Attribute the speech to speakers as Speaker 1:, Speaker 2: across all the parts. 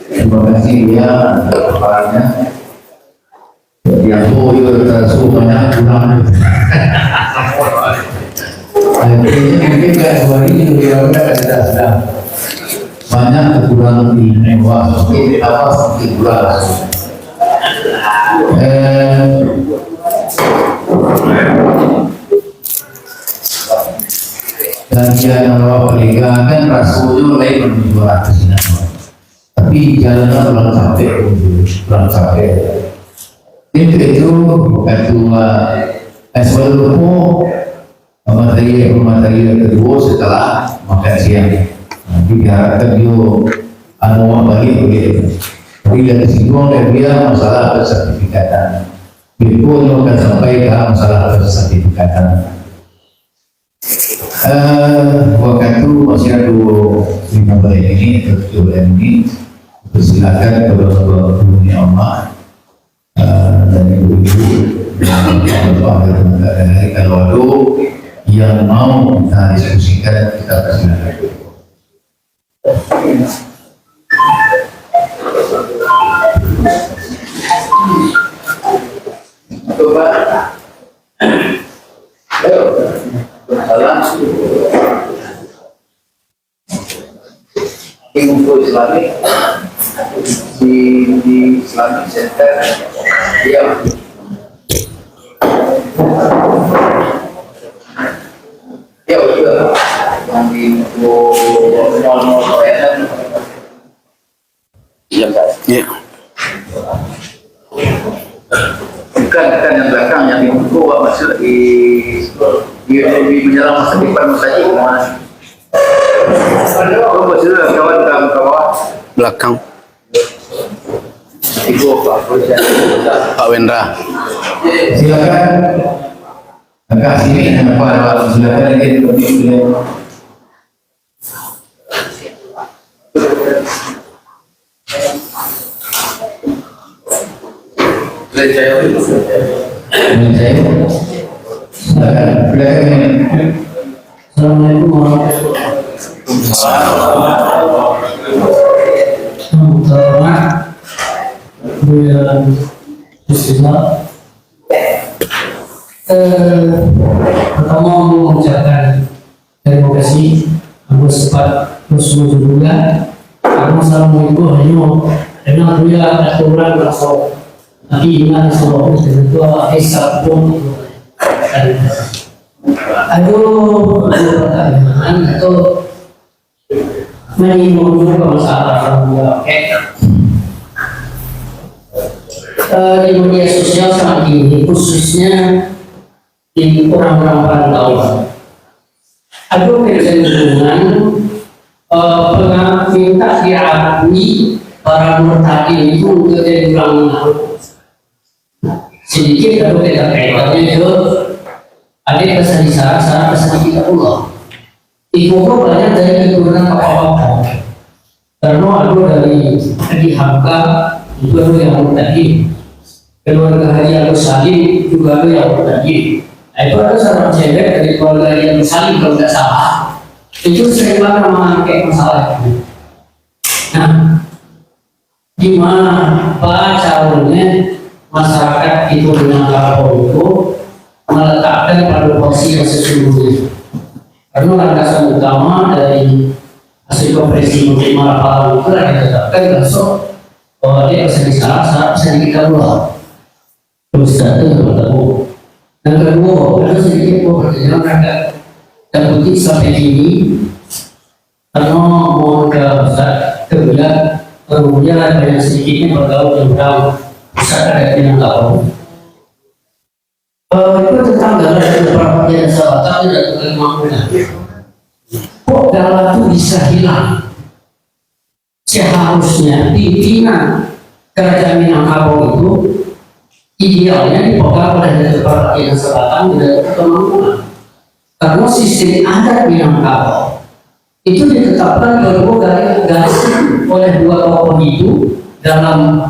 Speaker 1: Terima kasih ya kepalanya. Yang boyo tersu banyak kurang. Akhirnya mungkin kayak hari ini juga kita sedang banyak kekurangan di mewah. Seperti apa seperti gula. Dan dia yang bawa liga kan rasulnya lain menuju atas ini. Tapi jalannya belum sampai. Itu ketua SWLU materi kedua setelah makan siang. Nanti diharapkan dia balik begitu. Tapi dari situ dia masalah sertifikatan. Itu akan sampai ke masalah sertifikatan. Waktu itu masih ada 5 menit ini atau 7 menit. Silakan kepada dunia Allah dan ibu-ibu dari kalau yang mau kita diskusikan kita persilakan. Coba, salam. Info Islami di Islamic Center ya. Ya udah yang di info 00 iya Pak. Iya. Bukan yang belakang yang di info maksud di menjelang masa depan masa ini. Oh, sudah kawan ke bawah belakang. Ibu Pak Wendra. Silakan. Agak sini Pak silakan lagi beliau.
Speaker 2: Assalamualaikum warahmatullahi wabarakatuh. Pertama mengucapkan terima kasih aku sempat bersetuju juga. Assalamualaikum hanya dia aturan masuk tapi ingat soal itu hisab pun aduh pertanyaan itu menyinggung juga masalah di media sosial saat ini khususnya di orang-orang perantauan ada kecenderungan minta diakui para murtadin itu untuk jadi ulama sedikit kalau kita kaitannya itu ada pesan isyarat pesan kitabullah. Ibu banyak dari keturunan apa-apa karena ada dari Hamka itu ada yang murtadin, keluarga Haji Agus Salim juga ada yang murtadin. Itu ada seorang cewek dari keluarga Haji Agus Salim kalau tidak salah itu sering banget memakai masalah itu. Nah, gimana caranya masyarakat itu dengan kapal itu meletakkan pada porsi yang sesungguhnya karena landasan utama dari hasil konferensi Menteri Marapala itu yang ditetapkan besok bahwa dia bisa disalah bisa dikawal terus satu bertemu yang kedua ada sedikit pertanyaan agak terputik sampai ini karena mohon ke Ustaz kemudian banyak sedikitnya bergaul tentang Ustaz ada yang tahu itu tentang galah dan beberapa jenis sahabat dan kemampuan. Kok galah itu bisa hilang? Seharusnya pimpinan kerajaan Minangkabau itu idealnya dipegang oleh beberapa jenis selatan dan kemampuan. Karena sistem adat Minangkabau itu ditetapkan garis oleh dua tokoh itu dalam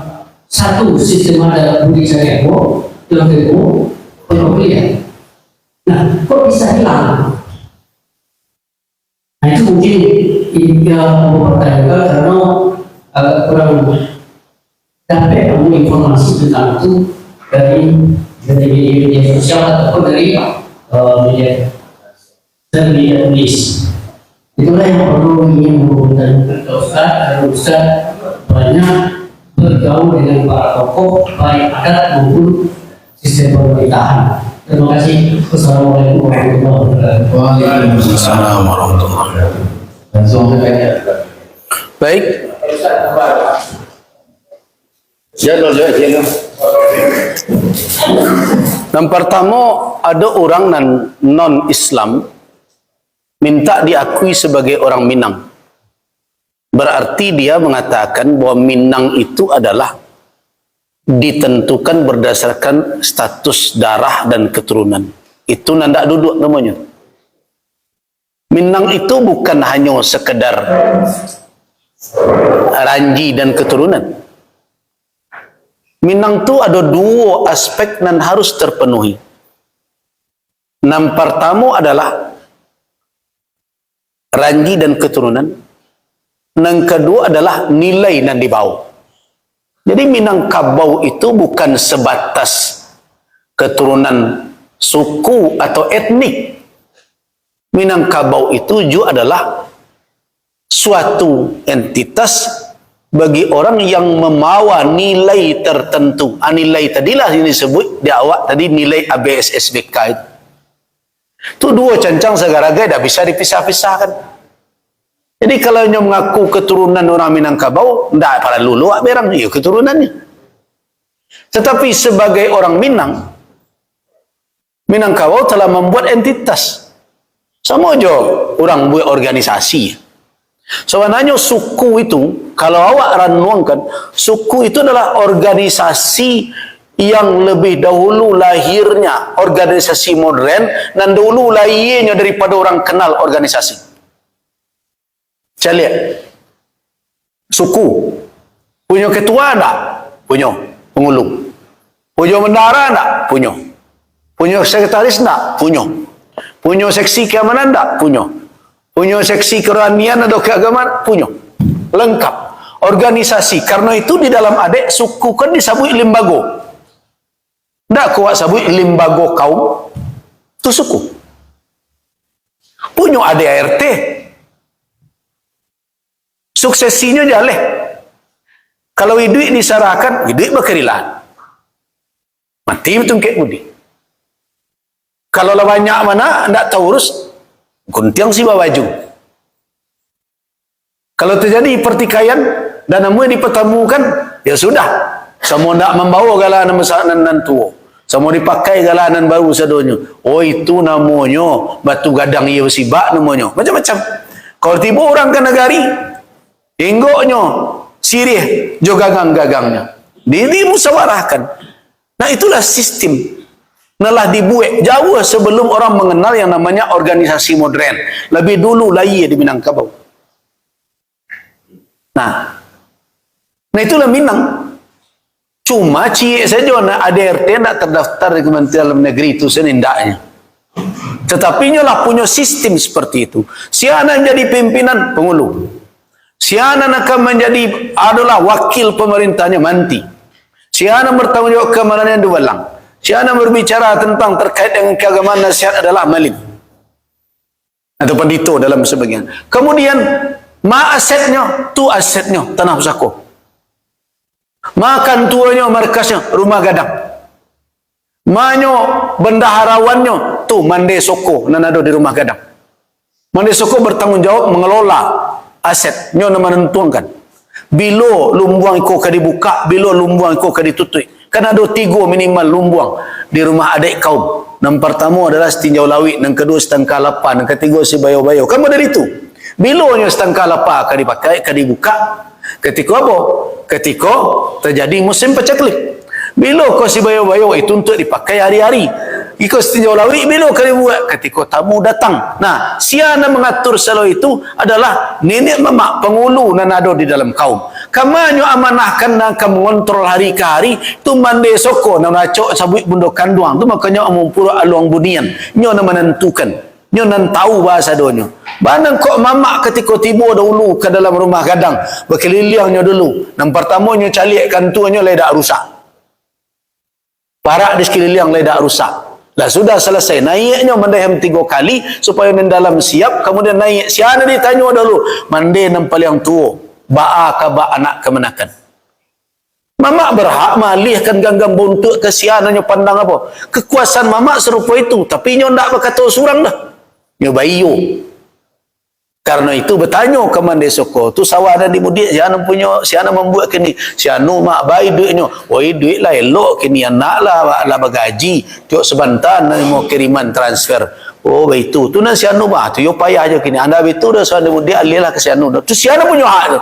Speaker 2: satu sistem adat Budi Sadewo yang kedua pembelian. Nah, kok bisa hilang? Nah, itu mungkin ini mempertanyakan karena agak kurang baru dapat kamu informasi tentang itu dari media sosial ataupun dari media tulis. Itulah yang perlu ingin menghubungkan ke Ustaz, karena Ustaz banyak bergaul dengan para tokoh baik adat maupun sistem pemerintahan. Terima kasih. Wassalamualaikum warahmatullahi wabarakatuh.
Speaker 1: Waalaikumsalam warahmatullahi wabarakatuh. Langsung saja.
Speaker 3: Baik. Yang pertama, ada orang non-Islam minta diakui sebagai orang Minang. Berarti dia mengatakan bahwa Minang itu adalah ditentukan berdasarkan status darah dan keturunan. Itu nanda duduk namanya. Minang itu bukan hanya sekedar ranji dan keturunan. Minang itu ada dua aspek yang harus terpenuhi. Yang pertama adalah ranji dan keturunan. Yang kedua adalah nilai yang dibawa. Jadi Minangkabau itu bukan sebatas keturunan suku atau etnik. Minangkabau itu juga adalah suatu entitas bagi orang yang membawa nilai tertentu. Nilai tadilah ini disebut di awal tadi nilai ABSSBK itu. Itu dua cancang segaraga dah bisa dipisah-pisahkan. Jadi kalau nyo mengaku keturunan orang Minangkabau, ndak pada lulu berang iya keturunannya. Tetapi sebagai orang Minang, Minangkabau telah membuat entitas. Sama aja orang buat organisasi. Sebenarnya suku itu, kalau awak ranuangkan, suku itu adalah organisasi yang lebih dahulu lahirnya, organisasi modern, dan dahulu lahirnya daripada orang kenal organisasi. Saya lihat, suku, punya ketua tak? Punya, pengulung. Punya bendara tak? Punya. Punya sekretaris tak? Punya. Punya seksi keamanan tak? Punya. Punya seksi kerohanian atau keagamaan? Punya. Lengkap. Organisasi. Karena itu di dalam adik suku kan disebut lembago. Tak kuat sebut lembago kaum. Itu suku. Punya ADART. Suksesinya jaleh. Kalau hidup diserahkan, hidup berkerilaan. Mati betul kek budi. Kalau lah banyak mana, tidak tahu urus, guntiang si baju. Kalau terjadi pertikaian dan namanya dipertemukan, ya sudah. Semua tidak membawa galanan dan tua. Semua dipakai galanan baru sadonya. Oh itu namanya batu gadang ia bersibak namanya. Macam-macam. Kalau tiba orang ke negari, inggoknya, sirih, jo gagang-gagangnya. Dimusawarahkan. Nah itulah sistem. Nalah dibuat jauh sebelum orang mengenal yang namanya organisasi modern. Lebih dulu lahir di Minangkabau. Nah itulah Minang. Cuma cie saja ADRT nak terdaftar di Kementerian Dalam Negeri itu senindaknya. Tetapi nyolah punya sistem seperti itu. Siana jadi pimpinan pengulu. Siana akan menjadi adalah wakil pemerintahnya manti. Siana bertanggung jawab keamanan yang dualang. Siana berbicara tentang terkait dengan keagamaan nasihat adalah malim. Atau pendito dalam sebagian. Kemudian, ma asetnya, tu asetnya, tanah pusako. Makan tuanya, markasnya, rumah gadang. Manyo, bendaharawannya, tu mande soko, nanado di rumah gadang. Mande soko bertanggung jawab mengelola aset, nyo nama nentuangkan. Bilo lumbuang iko kadibuka, bilo lumbuang iko kaditutui. Kan ada 3 minimal lumbuang di rumah adik kaum. Yang pertama adalah setinjau lawi, yang kedua setangka lapa, yang ketiga si bayo-bayo. Kamu dari itu. Bilonya setangka lapa akan dipakai, akan dibuka. Ketika apa? Ketika terjadi musim pacaklik. Bilo kau si bayo-bayo itu untuk dipakai hari-hari. Iko setinjau lawi, bilo akan dibuat ketika tamu datang. Nah, siana mengatur selalu itu adalah nenek mamak pengulu yang ada di dalam kaum. Kamanyo amanahkan dan akan mengontrol hari ke hari tu mande soko na nacok sabut bundo kanduang tu makanya amumpura aluang bunian nyo na menentukan Nyo nan tahu bahasa donyo. Banang kok mamak ketika tiba dahulu ke dalam rumah gadang. Berkelilingnya dulu. Yang pertama nyo calikan tu nyo ledak rusak. Parak di sekeliling ledak rusak. Lah sudah selesai naiknya mendahem 3 kali supaya di dalam siap, kemudian naik siapa ditanya dulu mandi yang paling tua ba'a ka ba anak kemenakan. Mamak berhak malihkan ganggang buntut ke siananya pandang apa kekuasaan mamak serupa itu, tapi nyo ndak berkata surang dah nyo bayu. Karena itu bertanya ke mandi soko tu sawah ada di mudik siana membuat kini sianu mak bayi duitnya oi duit lah elok kini anak lah bagaji tiok sebentar mau kiriman transfer oh itu tu nan sianu mah tu yo payah aja kini anda itu dah sudah mudik alilah ke sianu tu siana punya hak tu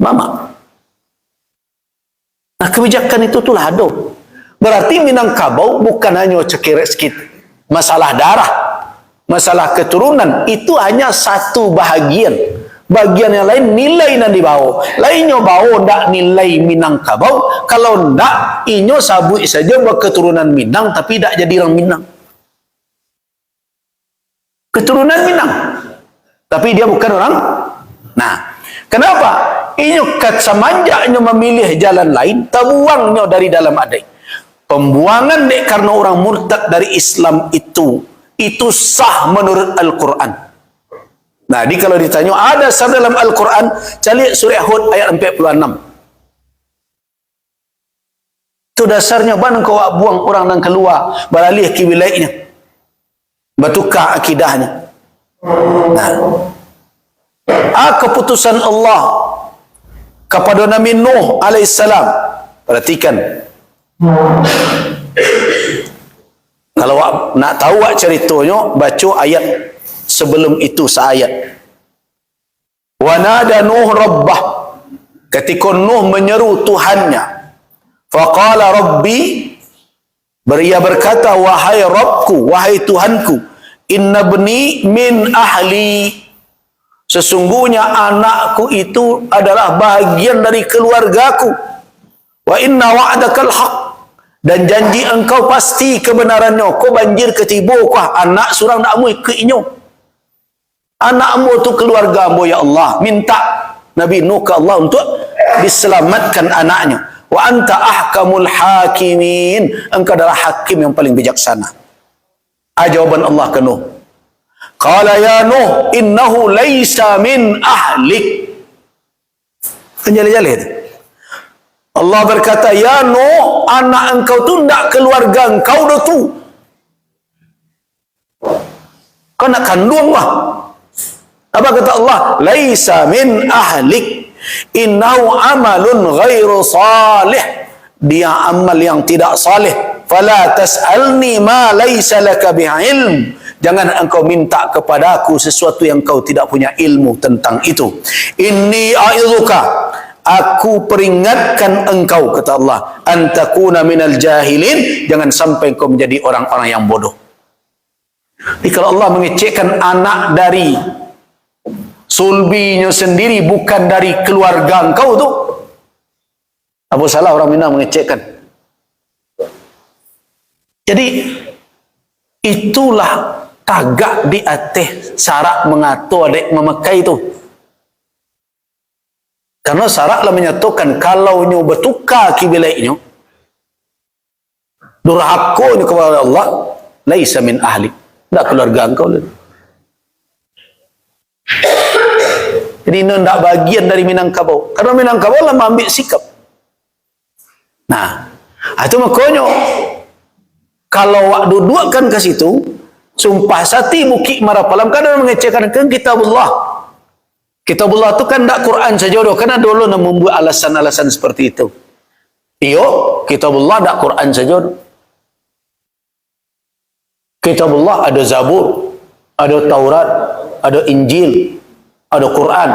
Speaker 3: mama. Nah kebijakan itu tulah ada. Berarti Minangkabau bukan hanya cekirek sikit masalah darah, masalah keturunan, itu hanya satu bahagian. Bagian yang lain nilai yang dibawa. Lainnya bawa ndak nilai Minangkabau. Kalau ndak, inyo sabuk saja berketurunan Minang tapi tidak jadi orang Minang. Keturunan Minang, tapi dia bukan orang. Nah, kenapa? Inyo kat semanjaknya memilih jalan lain, terbuangnya dari dalam adai. Pembuangan dek karena orang murtad dari Islam itu sah menurut Al-Quran. Nah, jadi kalau ditanya ada sah dalam Al-Quran, cari surah Hud ayat 46. Itu dasarnya ban kau buang orang dan keluar beralih ke wilayahnya, bertukar akidahnya. Nah, keputusan Allah kepada Nabi Nuh alaihissalam. Perhatikan. Kalau nak tahu ceritanya, baca ayat sebelum itu seayat. Wa nada Nuh rabbah. Ketika Nuh menyeru Tuhannya. Faqala rabbi, ia berkata, wahai Rabbku, wahai Tuhanku, inna bni min ahli. Sesungguhnya anakku itu adalah bahagian dari keluargaku. Wa inna wa'dakal haq. Dan janji engkau pasti kebenarannya. Kau banjir ketiba kah anak surang nakmu ke inyo. Anakmu tu keluargamu ya Allah. Minta Nabi Nuh ke Allah untuk diselamatkan anaknya. Wa anta ahkamul hakimin. Engkau adalah hakim yang paling bijaksana. Jawaban Allah ke Nuh. Qala ya Nuh innahu laysa min ahlik. Jali-jali itu. Allah berkata, ya Nuh, anak engkau tu tidak keluarga engkau dah tu. Kau nak kandung lah. Apa kata Allah? Laysa min ahlik. Innahu amalun ghairu salih. Dia amal yang tidak salih. Fala tas'alni ma laysa laka bi'ilm. Jangan engkau minta kepadaku sesuatu yang kau tidak punya ilmu tentang itu. Inni a'idzuka, aku peringatkan engkau, kata Allah, antakuna minal jahilin, jangan sampai engkau menjadi orang-orang yang bodoh. Jadi kalau Allah mengecekkan anak dari sulbinya sendiri, bukan dari keluarga engkau tu, apa salah orang Minang mengecekkan? Jadi itulah tagak di atas syarat mengatur adik memakai itu. Karena syaratlah menyatakan kalau nyo bertukar kibilaiknya, durhakonya kepada Allah, laisa min ahli, tidak keluarga engkau. Jadi ini tidak bagian dari Minangkabau. Karena Minangkabau lah mengambil sikap. Nah, itu makanya kalau waktu duakan ke situ, sumpah sati bukit marapalam kadang mengecekkan ke kitabullah. Kitabullah itu kan tak Quran saja doh, karena dulu nak membuat alasan-alasan seperti itu. Iyo, kitabullah tak Quran saja doh. Kitabullah ada Zabur, ada Taurat, ada Injil, ada Quran.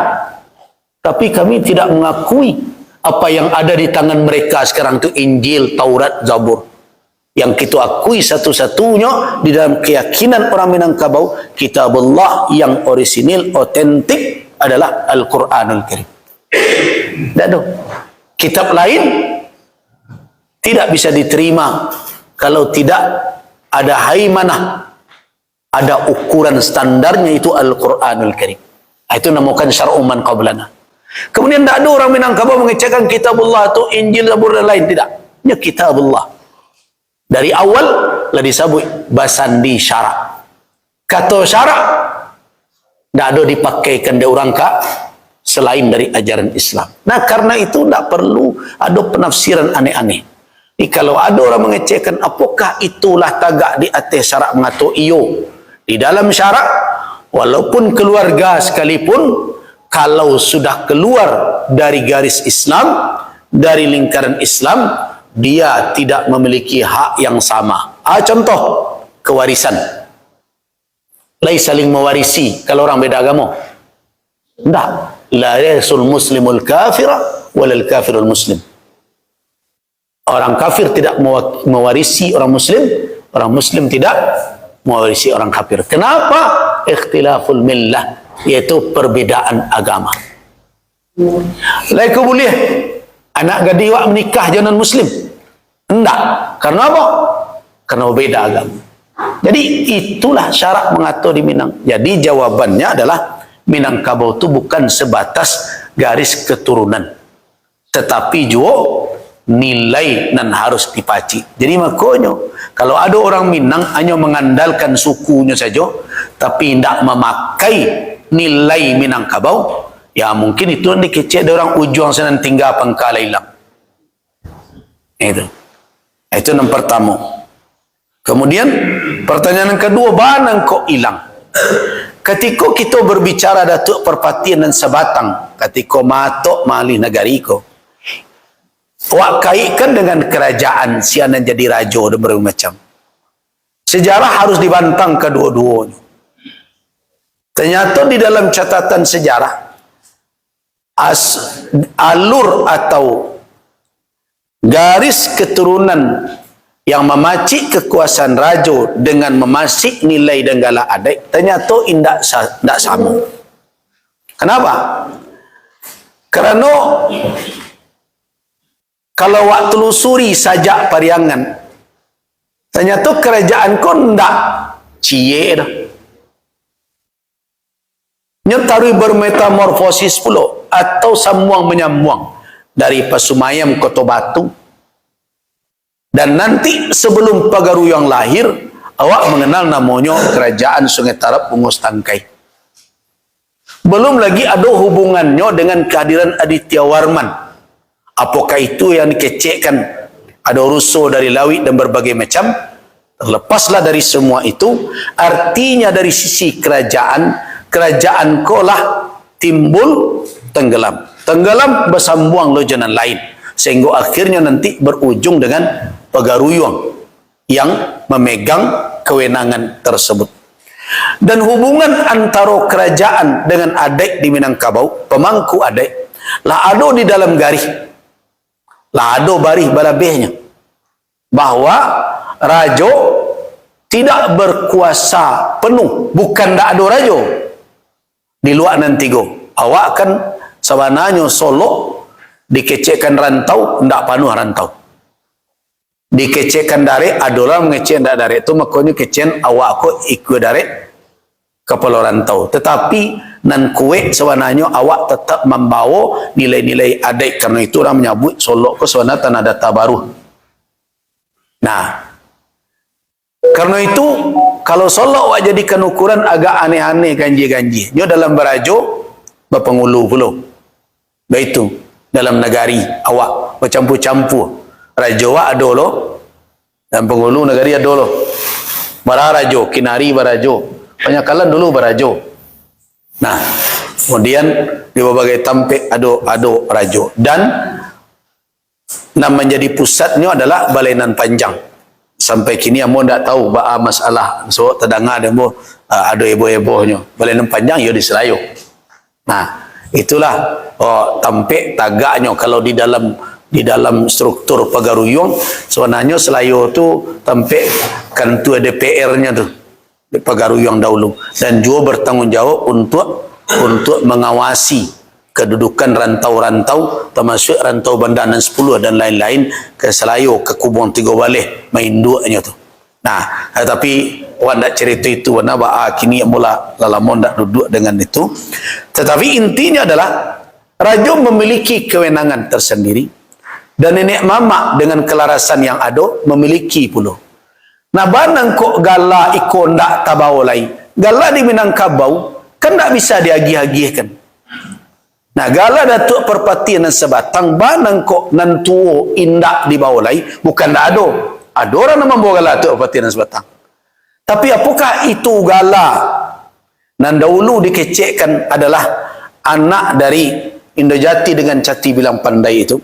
Speaker 3: Tapi kami tidak mengakui apa yang ada di tangan mereka sekarang itu Injil, Taurat, Zabur. Yang kita akui satu-satunya di dalam keyakinan orang Minangkabau, kitabullah yang orisinil, otentik adalah Al-Quranul Karim. Tak ada. Kitab lain tidak bisa diterima kalau tidak ada haimanah, ada ukuran standarnya, itu Al-Quranul Karim. Itu namakan syar'u man qablana. Kemudian tidak ada orang Minangkabau mengecekkan kitabullah atau Injil, Zabur dan lain, tidak. Ini kitabullah. Dari awal lah disebut basandi syarak. Kata syarak tidak ada dipakaikan di orang selain dari ajaran Islam. Nah, karena itu tidak perlu ada penafsiran aneh-aneh. Jadi, kalau ada orang mengecekkan apakah itulah tagak di atas syarak, mengatur iyo di dalam syarak, walaupun keluarga sekalipun, kalau sudah keluar dari garis Islam, dari lingkaran Islam, dia tidak memiliki hak yang sama. Contoh, kewarisan. Lai saling mewarisi kalau orang beda agama. Tidak. La yasul muslimul kafira walal kafirul muslim. Orang kafir tidak mewarisi orang muslim tidak mewarisi orang kafir. Kenapa? Ikhtilaful millah, yaitu perbedaan agama. Lain boleh anak gadis menikah jangan muslim? Tidak. Karena apa? Karena berbeda agama. Jadi itulah syarat mengatur di Minang. Jadi jawabannya adalah Minangkabau itu bukan sebatas garis keturunan, tetapi juga nilai dan harus dipaci. Jadi makanya kalau ada orang Minang hanya mengandalkan sukunya saja, tapi tidak memakai nilai Minangkabau, ya mungkin itu yang dikecek dari orang ujung sana tinggal pangkal hilang. Itu yang pertama. Kemudian pertanyaan yang kedua, mana kok hilang? Ketika kita berbicara datuk perpatian dan sebatang, ketika matok malih negari ko, wak kaitkan dengan kerajaan sianan jadi raja dan berbagai macam. Sejarah harus dibantang kedua-duanya. Ternyata di dalam catatan sejarah, alur atau garis keturunan yang memacik kekuasaan raja dengan memasik nilai dan galak adik, ternyata tidak sama. Kenapa? Kerana kalau waktu telusuri sajak Pariangan, ternyata kerajaan kau tidak cie dah. Nyatari bermetamorfosis pula atau samuang menyamuang dari Pasumayam Kota Batu. Dan nanti sebelum Pagaruyung lahir, awak mengenal namanya Kerajaan Sungai Tarap Pungus Tangkai. Belum lagi ada hubungannya dengan kehadiran Aditya Warman. Apakah itu yang dikecekkan? Ada rusuh dari Lawit dan berbagai macam. Terlepaslah dari semua itu, artinya dari sisi kerajaan kolah timbul tenggelam. Tenggelam bersambuang lojanan lain. Sehingga akhirnya nanti berujung dengan Pagaruyung yang memegang kewenangan tersebut. Dan hubungan antara kerajaan dengan adik di Minangkabau, pemangku adik, lah ada di dalam garis, lah ada barih balabehnya, bahwa raja tidak berkuasa penuh. Bukan tak ada raja di luar nanti go. Awak kan sebenarnya Solo dikecekkan rantau, tidak panuh rantau. Dikecekkan dari adalah mengecek tidak dari itu, makanya kecen awak ko ikut dari kepala rantau. Tetapi nan kue sebenarnya awak tetap membawa nilai-nilai adik, karena itu orang menyebut Solo ko sebenarnya tanah data baru. Nah, karena itu kalau Solo awak jadikan ukuran agak aneh-aneh ganji-ganji. Nyo dalam berajo berpengulu pula. Begitu dalam negari awak bercampur-campur. Raja awak ada lo, dan pengulu negari ada lo. Bararajo, kinari barajo. Penyakalan dulu barajo. Nah, kemudian di berbagai tampik ada rajo. Dan menjadi pusatnya adalah Balainan Panjang. Sampai kini amo ndak tahu ba masalah. So terdengar demo ada ebo-ebonya. Balainan Panjang ya di Selayu. Nah, itulah tampik tagaknya kalau di dalam struktur Pagaruyung. Sebenarnya Selayu tu tampik ketua DPR-nya tu di Pagaruyung dahulu, dan juga bertanggungjawab untuk mengawasi kedudukan rantau-rantau, termasuk rantau Bandaran 10 dan lain-lain ke Selayu, ke Kubon Tiga Baleh, main duanya tu. Nah, tapi Wah nak cerita itu, wana kini mula lalamun nak duduk dengan itu. Tetapi intinya adalah raja memiliki kewenangan tersendiri dan nenek mama dengan kelarasan yang ada memiliki pula. Nah banang kok gala iko ndak tabau lai. Gala di Minangkabau kan tak bisa diagih-agihkan. Nah gala Datuk Perpati nan sebatang banang kok nan tuo indak di bawah lai bukan ndak ada. Ada orang yang membawa gala Datuk Perpati nan sebatang. Tapi apakah itu gala nan dahulu dikecekkan adalah anak dari Indojati dengan Cati Bilang Pandai itu,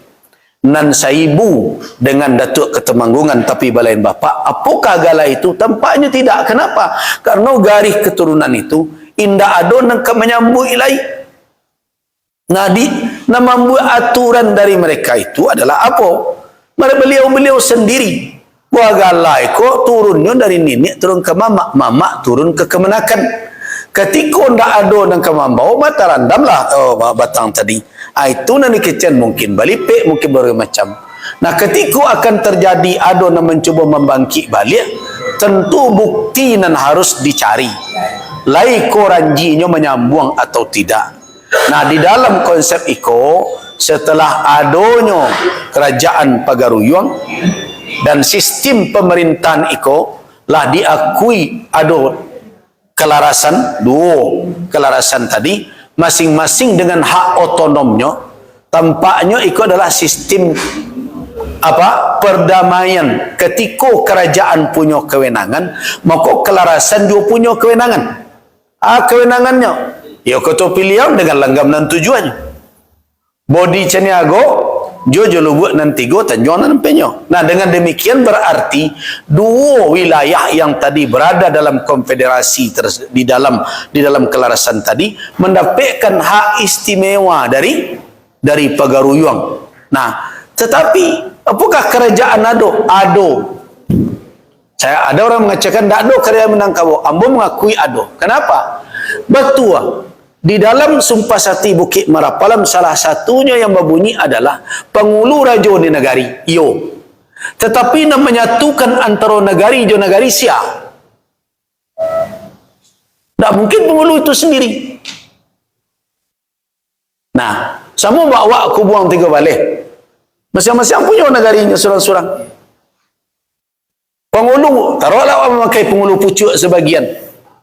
Speaker 3: nan saibu dengan Datuk Ketemanggungan tapi balain bapa. Apakah gala itu? Tampaknya tidak. Kenapa? Karena garis keturunan itu indah ada nang menyambut ilai. Nah membuat aturan dari mereka itu adalah apa? Beliau sendiri. Wah galai kok turunnya dari nenek turun ke mama, mama turun ke kemenakan. Ketika ndak ada nang kemambau mata randamlah batang tadi. Itu nanti kecen mungkin balipek mungkin berbagai macam. Nah ketika akan terjadi ada yang mencuba membangkit balik, tentu bukti nan harus dicari. Lai ko ranjinya menyambung atau tidak. Nah di dalam konsep iko setelah adanya kerajaan Pagaruyung dan sistem pemerintahan iko lah diakui ada kelarasan dua kelarasan tadi masing-masing dengan hak otonomnya. Tampaknya itu adalah sistem perdamaian. Ketika kerajaan punya kewenangan maka kelarasan juga punya kewenangan. Kewenangannya ya kata pilihan dengan langgam dan tujuannya body caniago Jojo lubuat nanti go tanjuan penyo. Nah dengan demikian berarti dua wilayah yang tadi berada dalam konfederasi di dalam kelarasan tadi mendapatkan hak istimewa dari Pagaruyung. Nah tetapi apakah kerajaan ado? Saya ada orang mengatakan tak ada kerajaan Minangkabau. Ambo mengakui ado. Kenapa? Betul. Di dalam Sumpah Sakti Bukit Marapalam salah satunya yang berbunyi adalah pengulu raja di negari. Yo. Tetapi nak menyatukan antara negari dan negari sia. Tak mungkin pengulu itu sendiri. Nah, sama bawa aku buang tiga balik. Masing-masing punya negarinya surang-surang. Pengulu, taruhlah memakai pengulu pucuk sebagian.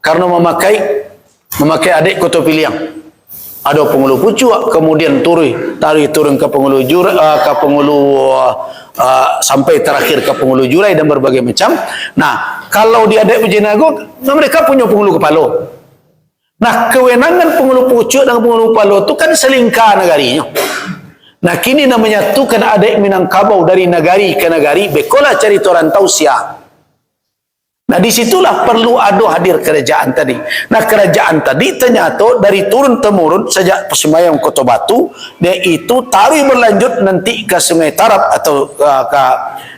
Speaker 3: Karena memakai adik Kota Piliang. Ada pengulu pucuk, kemudian turun ke pengulu sampai terakhir ke pengulu jurai dan berbagai macam. Nah, kalau di adik Pujinago, mereka punya pengulu kepala. Nah, kewenangan pengulu pucuk dan pengulu kepala itu kan selingkar negarinya. Nah, kini nak menyatukan adik Minangkabau dari negari ke negari, bekolah cari rantau sia. Nah disitulah perlu ada hadir kerajaan tadi. Nah kerajaan tadi ternyata dari turun-temurun sejak Semayang Kota Batu, dia itu tarik berlanjut nanti ke Sungai Tarap atau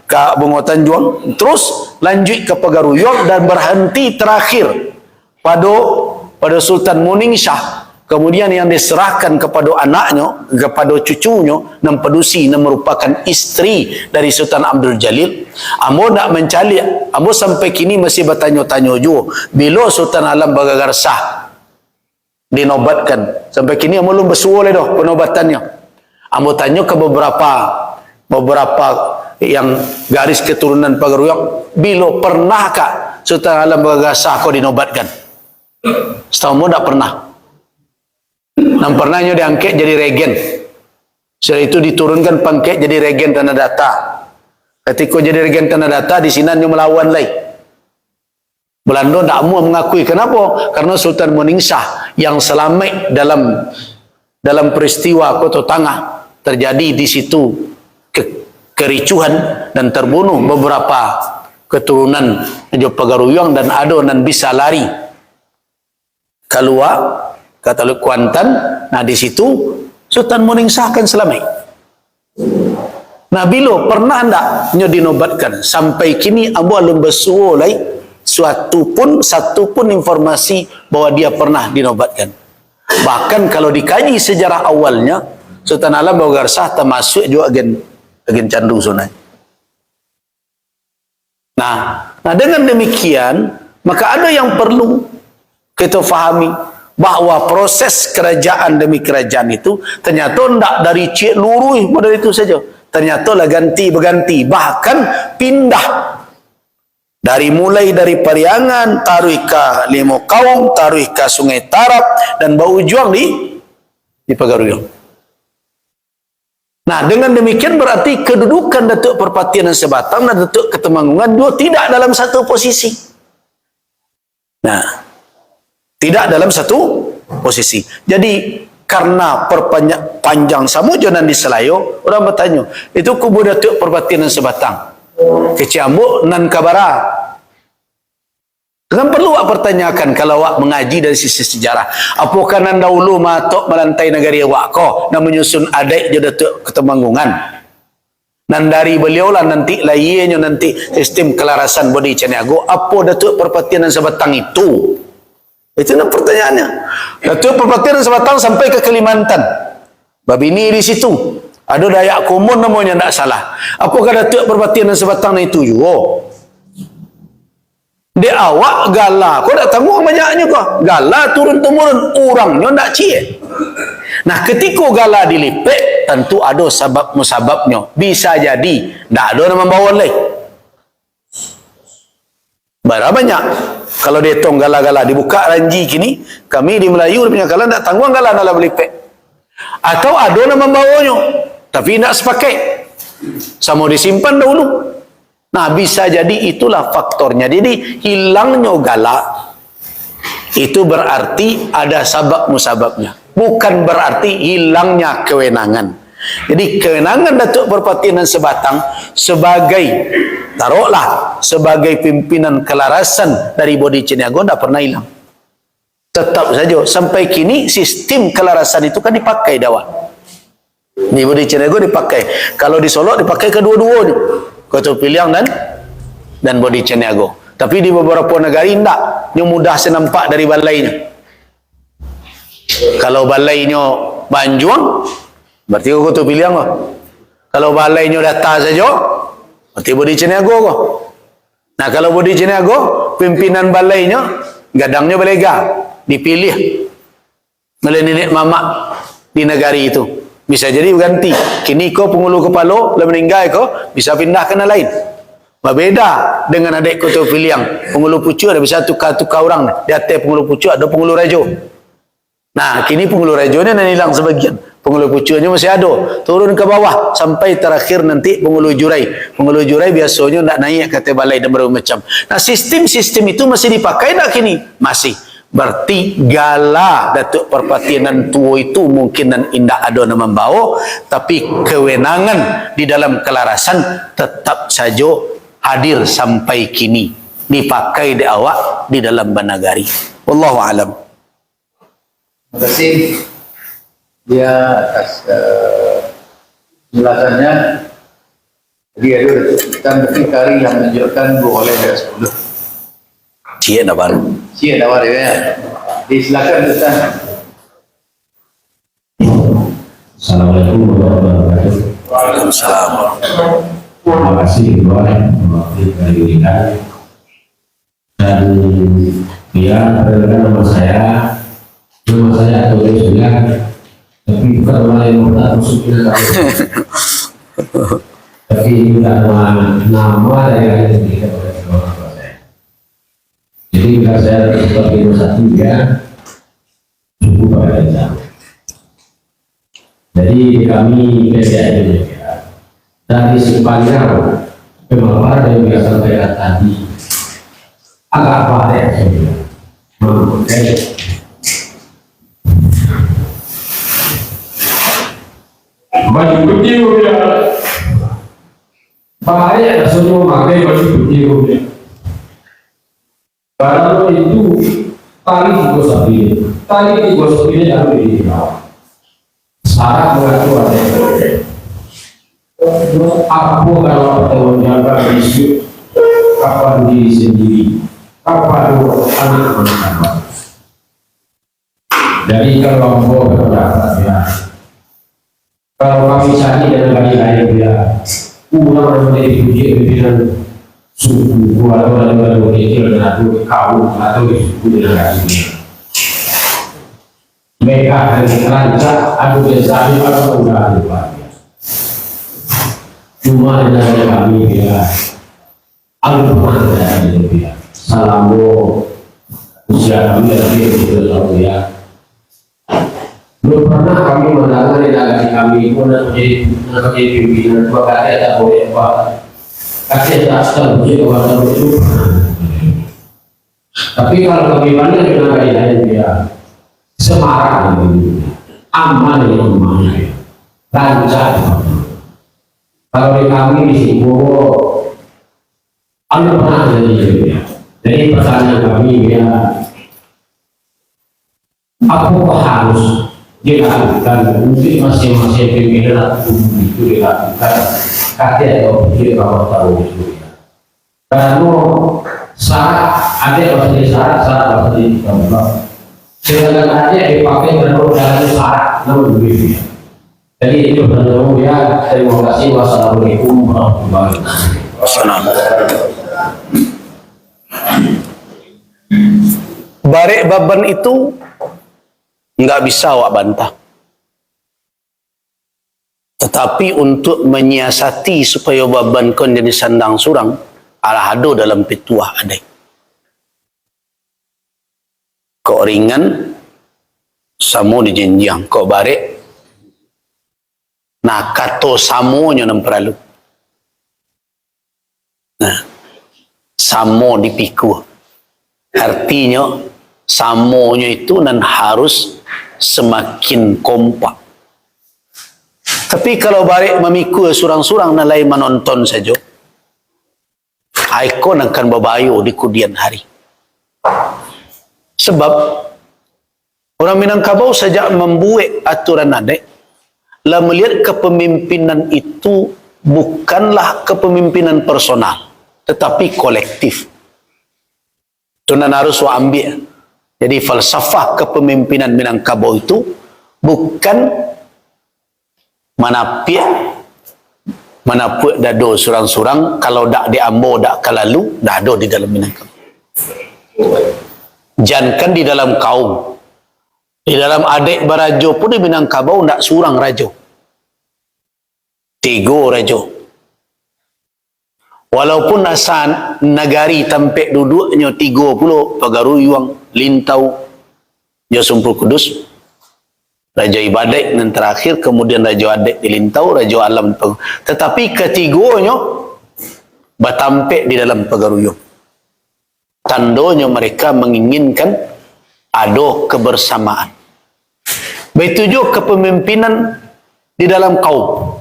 Speaker 3: ke Bungo Tanjuang, terus lanjut ke Pagaruyung dan berhenti terakhir pada Sultan Muning Shah. Kemudian yang diserahkan kepada anaknya, kepada cucunya, Nampedusi, yang merupakan istri dari Sultan Abdul Jalil. Ambo nak mencari, ambo sampai kini masih bertanya-tanya juga, bila Sultan Alam Bagagar Shah dinobatkan. Sampai kini ambo belum bersuara dah penobatannya. Ambo tanya ke beberapa yang garis keturunan Pagaruyung, bila pernahkah Sultan Alam Bagagar Shah kau dinobatkan? Setahu ambo tak pernah. Dan pernahnya diangkat jadi regen. Setelah itu diturunkan pangkat jadi regen tanah data. Ketika jadi regen tanah data, di sini dia melawan lagi. Belanda tak mau mengakui. Kenapa? Karena Sultan Muningsah yang selamat dalam peristiwa Kota Tangah terjadi di situ kericuhan dan terbunuh beberapa keturunan Pagaruyung dan ada yang bisa lari keluar kata Kuantan. Nah di situ Sultan Muningsah kan selamat. Nah bila pernah anda dinobatkan sampai kini ambo belum bersuolai satu pun informasi bahwa dia pernah dinobatkan. Bahkan kalau dikaji sejarah awalnya Sultan Alam Bagagar Shah termasuk juga agen candu sunai. Nah dengan demikian Maka ada yang perlu kita fahami, bahawa proses kerajaan demi kerajaan itu ternyata tidak dari cik lurus model itu saja. Ternyata lah ganti berganti, bahkan pindah. Dari mulai dari Periangan, taruh ke Limo Kaum, taruh ke Sungai Tarap, dan berujung di Pagaruyung. Nah, dengan demikian berarti kedudukan Datuk Perpatian dan Sebatang dan Datuk Ketemanggungan dua tidak dalam satu posisi. Nah, tidak dalam satu posisi. Jadi karena perpanjang Samujonan di Selayo, orang bertanya, itu kubu Datuk Perpatian dan Sebatang, Keciambuk nan Kabara. Kan perlu awak pertanyakan kalau awak mengaji dari sisi sejarah. Apakah nan dahulu matok melantai negari awak ko dan menyusun adik je Datuk Ketemanggungan. Dan dari beliau lah nanti lainnya nanti sistem kelarasan Bodi Caniago. Apa Datuk Perpatian dan Sebatang itu? Itu nak pertanyaannya. Datuk Perpatian dan Sebatang sampai ke Kalimantan. Babini di situ. Ada Dayak Kumun namanya, tidak salah. Apakah Datuk Perpatian dan Sebatang itu? Yo. Dia awak gala. Kau tak tanggung banyaknya kau. Gala turun-temurun. Orangnya tak cie. Nah, ketika gala dilipet, tentu ada sebab-musababnya. Bisa jadi. Tak ada nama bawah lagi. Berapa banyak? Kalau dia tong gala-gala dibuka ranji kini, kami di Melayu punya gala tak tanggung gala dalam belipet. Atau ada nama bawahnya, tapi tidak sepakai. Sama disimpan dahulu. Nah, bisa jadi itulah faktornya. Jadi hilangnya gala itu berarti ada sebab-musababnya. Bukan berarti hilangnya kewenangan. Jadi kewenangan Datuk Perpatian dan Sebatang sebagai, taruhlah, sebagai pimpinan kelarasan dari Bodi Caniago tidak pernah hilang. Tetap saja sampai kini sistem kelarasan itu kan dipakai dakwah. Di Bodi Caniago dipakai. Kalau di Solo dipakai kedua-duanya, Kota Piliang dan Bodi Caniago. Tapi di beberapa negara tidak. Ini mudah saya nampak dari balainya. Kalau balainya Banjuang, berarti Kota Piliang kok. Kalau balainya data saja, berarti Bodi Caniago kok. Nah, kalau Bodi Caniago, pimpinan balainya, gadangnya belega, dipilih oleh nenek mamak di negara itu. Bisa jadi ganti. Kini kau pengulu kepala, lepas meninggal kau, bisa pindah ke lain. Berbeda dengan adik Kota Piliang. Pengulu pucuk ada bisa tukar-tukar orang. Di atas pengulu pucuk ada pengulu rajo. Nah, kini pengulu rajo ni nak hilang sebagian. Pengulu pucuknya masih ada. Turun ke bawah sampai terakhir nanti pengulu jurai. Pengulu jurai biasanya nak naik ke balai dan berbagai macam. Nah, sistem-sistem itu masih dipakai tak kini? Masih. Berarti gala Datuk Perpatian dan tua itu mungkin dan indah ada nama bawa, tapi kewenangan di dalam kelarasan tetap saja hadir sampai kini, dipakai di awak di dalam Banagari. Wallahu alam.
Speaker 1: Terima kasih dia atas penjelasannya. Jadi ada kita berkali yang menunjukkan boleh ada 10.
Speaker 3: Cie nak baru.
Speaker 1: Cie dah ada ya. Silakan Ustaz.
Speaker 4: Assalamualaikum warahmatullahi wabarakatuh.
Speaker 3: Waalaikumsalam.
Speaker 4: Terima kasih Tuhan mewakili dirikan dan dia perkenalkan nama saya Tori Surya, tapi bukan nama yang pertama sudah tapi nama dari yang diberikan oleh orang tua saya. Jadi bila saya sebagai satu ya cukup pada jam. Jadi kami PCI Indonesia dari sepanjang pemaparan yang kita sampaikan tadi agak apa ya saya memakai baju putih ya bahaya semua memakai baju putih ya. Kalau itu tali digosok ini harus dibawa. Syarat mengatur ada apa kalau bertanggung jawab isu kapan diri sendiri, kapan anak-anak. Jadi kalau mau berdapat ya, kalau kami cari dan kami lain ya, ulang menjadi puji pimpinan suku atau kecil atau kaum atau suku yang lainnya. Mereka akan rancak atau desari pada udah luar biasa. Cuma dari kami dia Al-Quran dari dia. Salamu usia kami dari itu ya. Belum pernah kami mendengar dari kami pun menjadi pimpinan dua kali tak boleh apa. Kasih tak setuju kepada itu. Tapi kalau kami pandang dengan lain dia Semarang ini aman yang mana lancar. Kalau di kami di sini pernah jadi pertanyaan kami ya apakah harus dilakukan untuk masing-masing pimpinan atau itu dilakukan kata atau pikir bahwa tahu itu ya. Karena syarat ada yang syarat di dalam sedangkan ada dipakai dalam syarat namun begitu. Jadi itu bertemu ya. Terima kasih. Wassalamualaikum warahmatullahi wabarakatuh.
Speaker 3: Barek baban itu nggak bisa awak bantah. Tetapi untuk menyiasati supaya baban kon jadi sandang surang, ala hado dalam petuah ada. Kok ringan, samo dijenjang. Kok barek, nah kato samonyo nam perlu. Nah, samo dipikul. Artinya samonyo itu nan harus semakin kompak. Tapi kalau barek memikul surang-surang na lain menonton saja, aikon akan babayo di kemudian hari. Sebab orang Minangkabau sejak membuat aturan adek, lah melihat kepemimpinan itu bukanlah kepemimpinan personal, tetapi kolektif. Itu harus ambil. Jadi falsafah kepemimpinan Minangkabau itu bukan manapik dado surang-surang, kalau dak diambo dak kalalu dado di dalam Minangkabau. Jangan di dalam kaum, di dalam adik barajo pun di Minangkabau ndak surang rajo, tigo rajo. Walaupun asal nagari tampek duduknya 30 pagaruyuang lintau jo Sumpul Kudus, raja ibadat dan terakhir kemudian raja adik di lintau, raja alam. Tetapi ketigonya batampek di dalam pagaruyuang. Tandanya mereka menginginkan ada kebersamaan. Begitu juga kepemimpinan di dalam kaum.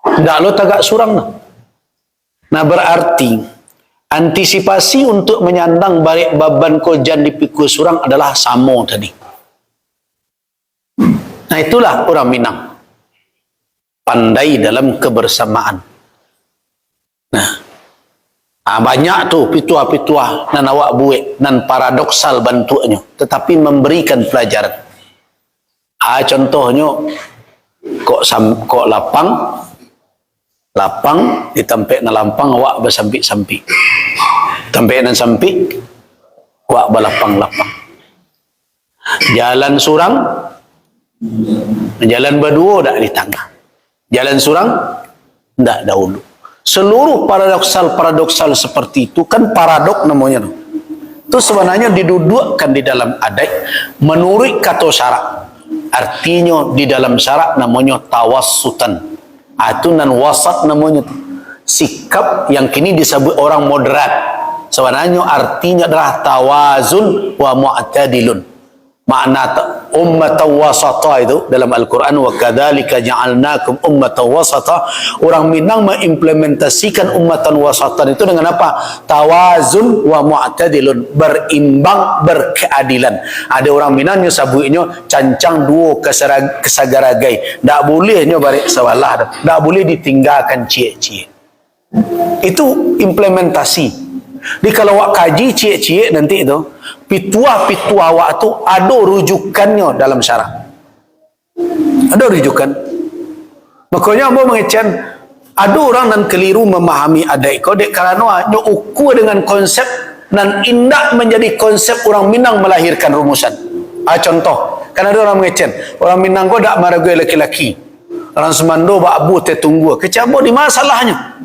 Speaker 3: Tidak lo tagak surang. Nah berarti antisipasi untuk menyandang balik baban kojan dipikul surang adalah samo tadi. Nah itulah orang Minang. Pandai dalam kebersamaan. Nah banyak tuh pituah-pituah nan awak buat nan paradoksal bentuknya, tetapi memberikan pelajaran. Contohnya kok lapang ditampek na lampang awak bersampik-sampik. Tampek nan sampik awak balapang-lapang. Jalan surang, jalan berdua dak di tengah. Jalan surang ndak dahulu. Seluruh paradoksal seperti itu kan paradok namanya. Itu sebenarnya didudukkan di dalam adat menurut kata syarak. Artinya di dalam syarak namanya tawassutan. Itu nan wasat namanya. Sikap yang kini disebut orang moderat. Sebenarnya artinya adalah tawazun wa mu'tadilun. Makna ummatan wasata itu dalam Al-Quran, wa kadzalika ja'alnakum ummatan wasata. Orang Minang mengimplementasikan ummatan wasatan itu dengan apa? Tawazun wa mu'tadilun, berimbang, berkeadilan. Ada orang Minang yang sabutnya cancang dua kesagaragai. Tak bolehnya balik sawalah, tak boleh ditinggalkan cie-cie. Itu implementasi. Di kalau awak kaji cie-cie nanti itu pituah-pituah awak tu ada rujukannya dalam syarak. Ada rujukan. Makanya apa mengecen ada orang nan keliru memahami adat ko dek kerana nyo ukur dengan konsep nan indak menjadi konsep orang Minang melahirkan rumusan. Contoh, kan ada orang mengecen, orang Minang ko dak maragai laki-laki. Orang Semando bak abu te tunggu. Kecabut di masalahnya.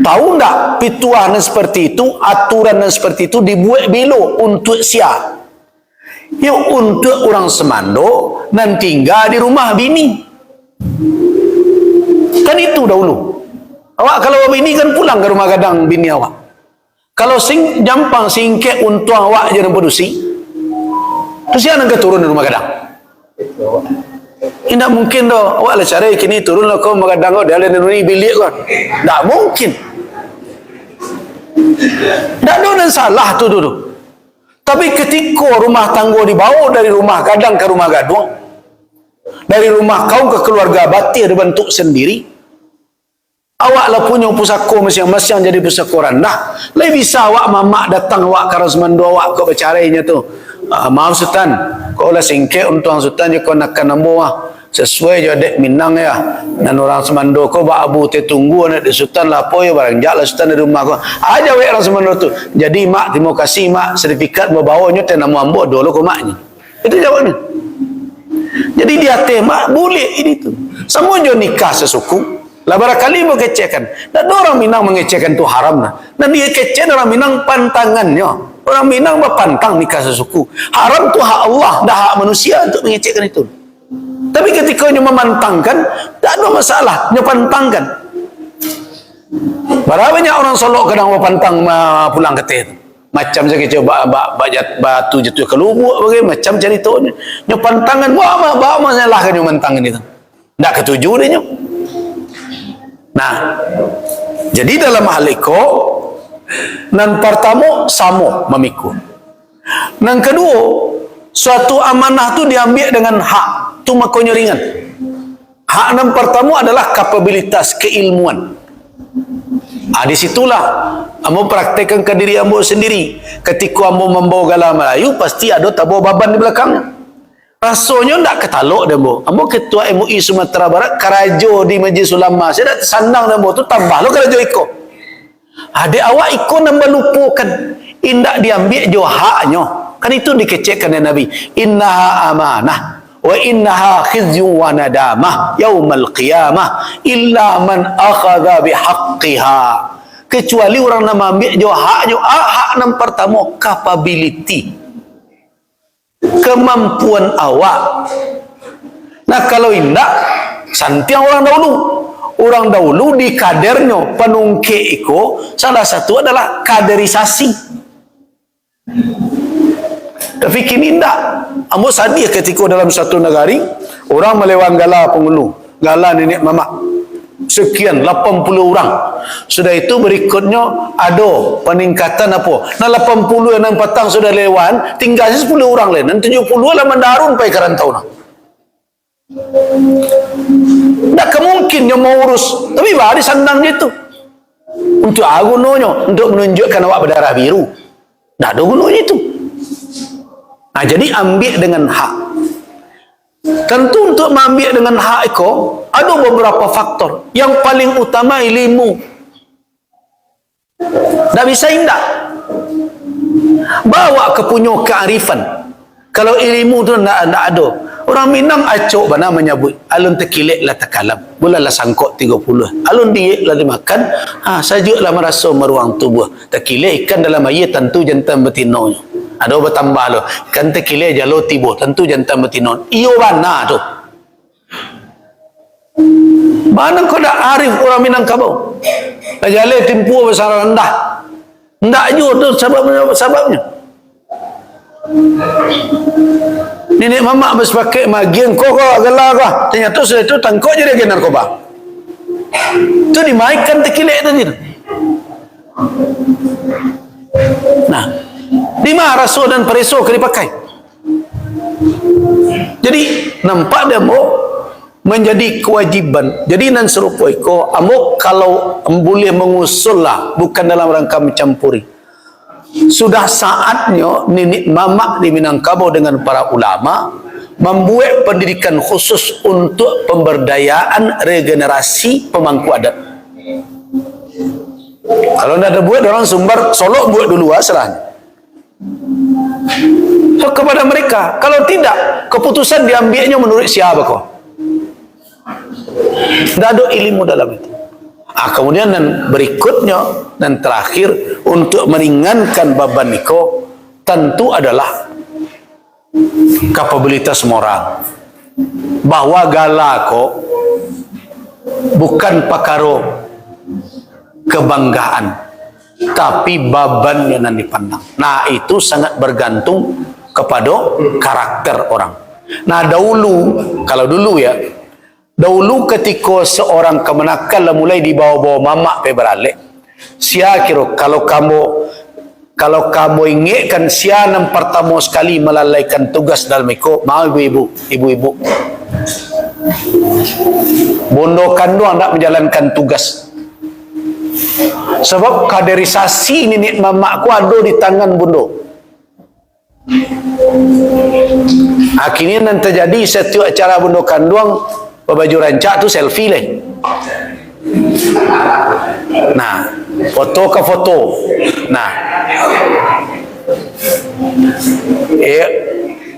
Speaker 3: Tahu tak pituah dan seperti itu, aturan dan seperti itu dibuat bilo untuk sia. Ya untuk orang Semando dan tinggal di rumah bini. Kan itu dahulu. Awak kalau bini kan pulang ke rumah gadang bini awak. Kalau jampang singkek untuk awak je produksi. Terus dia nak turun di rumah gadang. Tidak mungkin dah. Awak lah cari kini turun lah kau rumah gadang kau. Dia ada ni bilik kau. Tak mungkin. Tak ada dan salah tu dulu. Tapi ketika rumah tangga dibawa dari rumah gadang ke rumah gaduh, dari rumah kau ke keluarga batir berbentuk sendiri, awaklah punya pusaka masing-masing jadi pusaka rendah. Lebih bisa awak mamak datang awak ke Semando awak kau bercarainya tu. Maaf Sultan, kau lah singkek untuk orang Sultan je kau nak nambah sesuai je dek Minang ya. Dan orang Semando kau bak abu te tunggu nak di Sultan lah apa ya barang jaklah Sultan di rumah kau. Aja wek orang Semando tu. Jadi mak terima kasih mak sertifikat membawanya te nama ambok dulu kau maknya. Itu jawabnya. Jadi dia tema boleh ini tu. Semua je nikah sesuku. Lah barangkali mau kecekan. Dan orang Minang mengecekan tu haram lah. Dan dia kecek orang Minang pantangannya. Orang Minang berpantang nikah sesuku. Haram tu hak Allah, dah hak manusia untuk mengecekkan itu. Tapi ketika dia memantangkan, tak ada masalah, dia pantangkan. Berapa banyak orang solok kadang berpantang pulang ke teh. Macam saya coba batu jatuh ke lubuk bagaimana macam ceritanya. Dia pantangan bawa masalah kan dia mantangan itu. Tak ketuju dia. Nah, jadi dalam hal itu nan pertama samo memikul. Nan kedua, suatu amanah tu diambil dengan hak. Tu makanya ringan. Hak nan pertama adalah kapabilitas keilmuan. Di situlah ambo praktekkan ke diri ambo sendiri. Ketika ambo membawa galah Melayu, pasti ada tabur baban di belakangnya. Rasanya tak ketaluk dah ambo. Ambo ketua MUI Sumatera Barat, karajo di Majlis Ulama. Saya dah sandang dah ambo tu tambah lo karajo ikut. Adik awak ikut nambah lupakan. Indak diambil jo haknya. Kan itu dikecekkan oleh Nabi. Innaha amanah. Wa innaha khizyu wa nadamah. Yaumal qiyamah. Illa man akhadha bihaqqiha. Kecuali orang nama ambil jo haknya. Hak yang pertama. Capability. Kemampuan awak. Nah kalau indak. Santiang orang dahulu. Orang dahulu di kadernya penungkik itu salah satu adalah kaderisasi. Tapi kini tidak. Ambo sadia ketika dalam satu negari orang melewang gala pengulu, gala nenek mamak sekian 80 orang. Sudah itu berikutnya ada peningkatan apa? Nah 80 yang petang sudah lewan, tinggal 10 orang lain. Dan 70 lah mendarun pai kerantau nah. Tak kemungkin yang mau urus. Tapi baris sandang itu. Untuk apa gunanya? Untuk menunjukkan awak berdarah biru. Tak ada gunanya itu. Nah, jadi ambil dengan hak. Tentu untuk mengambil dengan hak itu, ada beberapa faktor. Yang paling utama ilmu. Tak bisa indah. Bawa ke punya kearifan. Kalau ilmu tu tak ada. Orang Minang acok mana menyebut alun terkilik lah takalam bulan lah sangkok 30 alun diet lah dimakan sajuk lah merasa meruang tubuh terkilik ikan dalam air tentu jantan betinanya ada bertambah lo ikan terkilik jalo tibuh tentu jantan betinanya iyo mana tu mana kau dah arif orang Minang kabau jale timpu besar rendah ndak juga tu sebabnya nenek mamak bersepakat magian kau gelar kau ternyata sudah itu tangkap je dia kena narkoba itu dimainkan terkilik tadi nah di mana rasul dan perisau kena dipakai jadi nampak dia mau menjadi kewajiban jadi nan serupa iko amuk kalau boleh mengusul lah bukan dalam rangka mencampuri sudah saatnya nenek mamak di Minangkabau dengan para ulama membuat pendidikan khusus untuk pemberdayaan regenerasi pemangku adat. Kalau tidak ada buat, orang Sumbar Solo buat dulu asalnya. So, kepada mereka, kalau tidak, keputusan diambilnya menurut siapa kok? Tidak ada ilmu dalam itu. Kemudian dan berikutnya dan terakhir untuk meringankan beban niko tentu adalah kapabilitas moral. Bahwa galako bukan pakaro kebanggaan, tapi bebannya yang dipandang. Nah, itu sangat bergantung kepada karakter orang. Nah, kalau dulu ya, dahulu ketika seorang kemenakan lah mulai dibawa-bawa mamak pe beralek, sia kira kalau kamu ingatkan sia yang pertama sekali melalaikan tugas dalam iko, mau ibu-ibu bondokan doang tak menjalankan tugas. Sebab kaderisasi nenek mamakku ada di tangan bondo. Akhirnya nanti terjadi setiap acara bondo kanduang baju rancak tu selfie leh. Nah, foto ke foto. Nah,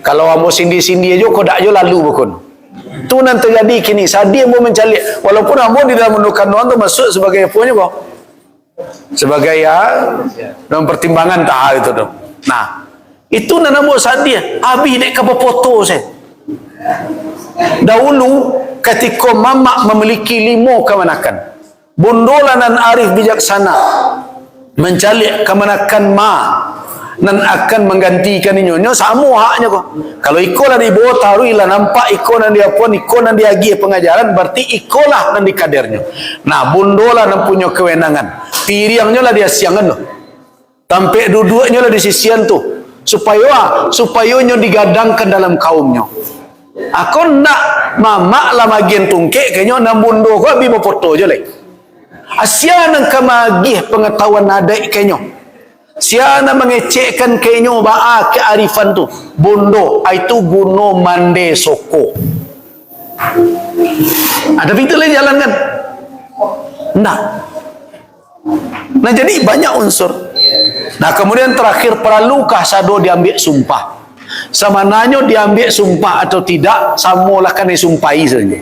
Speaker 3: kalau kamu sindi-sindi aja kau tak aja lalu bukan. Tu nanti terjadi kini. Sadia mau mencari, walaupun kamu di dalam bondo kanduang tu masuk sebagai apa kok? Sebagai dalam pertimbangan tak itu tu. Nah, itu nana mau sadia. Habis dek kapal foto saya. Dahulu ketika mamak memiliki 5 kemenakan, bondolan dan arif bijaksana mencari kemenakan dan akan menggantikan nyonya sama haknya kok. Kalau ikolah di bawah taruh ilah nampak ikolah dia pun ikolah dia agi pengajaran berarti ikolah dan dikadernya. Nah, bondolan dan punya kewenangan. Piriangnya lah dia siangan loh. Sampai duduknya lah di sisian tu. Supaya nyo digadangkan dalam kaumnya. Aku nak mamak lah magian tungkek kayaknya nak bondo ko abi foto je leh. Asia nang kamagih pengetahuan adai kayaknya. Siana mengecekkan kayaknya baa kearifan tu. Bondo itu guno mande soko. Ada pintu lain jalan kan? Nah. Nah, jadi banyak unsur. Nah, kemudian terakhir, perlukah sado diambil sumpah? Sama nanyo diambil sumpah atau tidak, samulah kan disumpahi saja.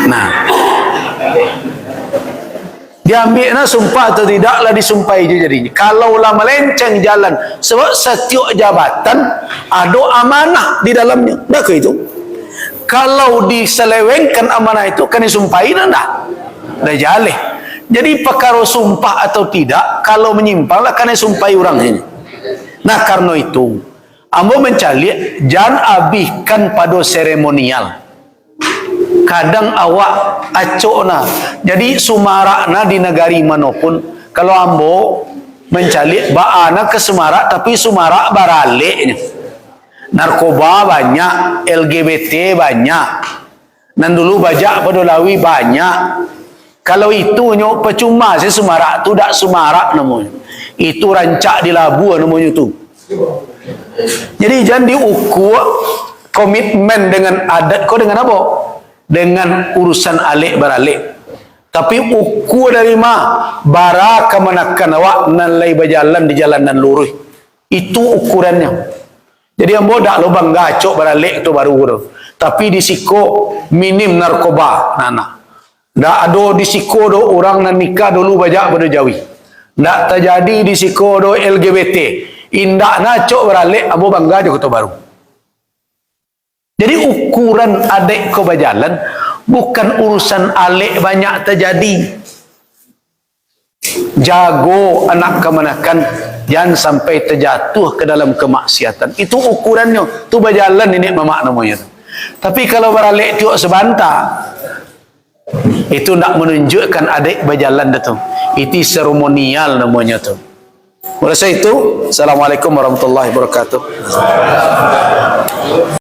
Speaker 3: Nah, diambil sumpah atau tidaklah disumpahi jadinya. Kalau lah melenceng jalan, sebab setiap jabatan ada amanah di dalamnya. Dah ke itu? Kalau diselewengkan amanah itu, kan disumpahi dah jaleh. Jadi perkara sumpah atau tidak, kalau menyimpanglah kan disumpahi orang ini. Nah, karena itu ambo mencari jangan abihkan pada seremonial. Kadang awak acokna. Jadi sumarakna di negari manapun, kalau ambo mencari baana ke Sumarak, tapi Sumarak baraleknya. Narkoba banyak, LGBT banyak. Dan dulu bajak pedolawi banyak. Kalau itu nyo percuma si Sumarak tu dak Sumarak namanya. Itu rancak di Labu namanya tu. Jadi jangan diukur komitmen dengan adat kau dengan apa? Dengan urusan alik baralik. Tapi ukur dari bara kemenakan awak nalai berjalan di jalanan lurus. Itu ukurannya. Jadi ambo dak lubang gacok baralik tu baru tu. Tapi di siko minim narkoba nana. Dak ada di siko do orang nan nikah dulu bajak pada Jawi. Dak terjadi di siko do LGBT. Indak nacok baralik ambo bangga je kota baru. Jadi ukuran adik kau berjalan bukan urusan alik banyak terjadi. Jago anak kemenakan, jangan sampai terjatuh ke dalam kemaksiatan. Itu ukurannya. Tu berjalan ini mamak namanya. Tapi kalau beralik tiok sebantah, itu nak menunjukkan adik berjalan itu. Itu seremonial namanya tu. Oleh sebab itu, Assalamualaikum warahmatullahi wabarakatuh.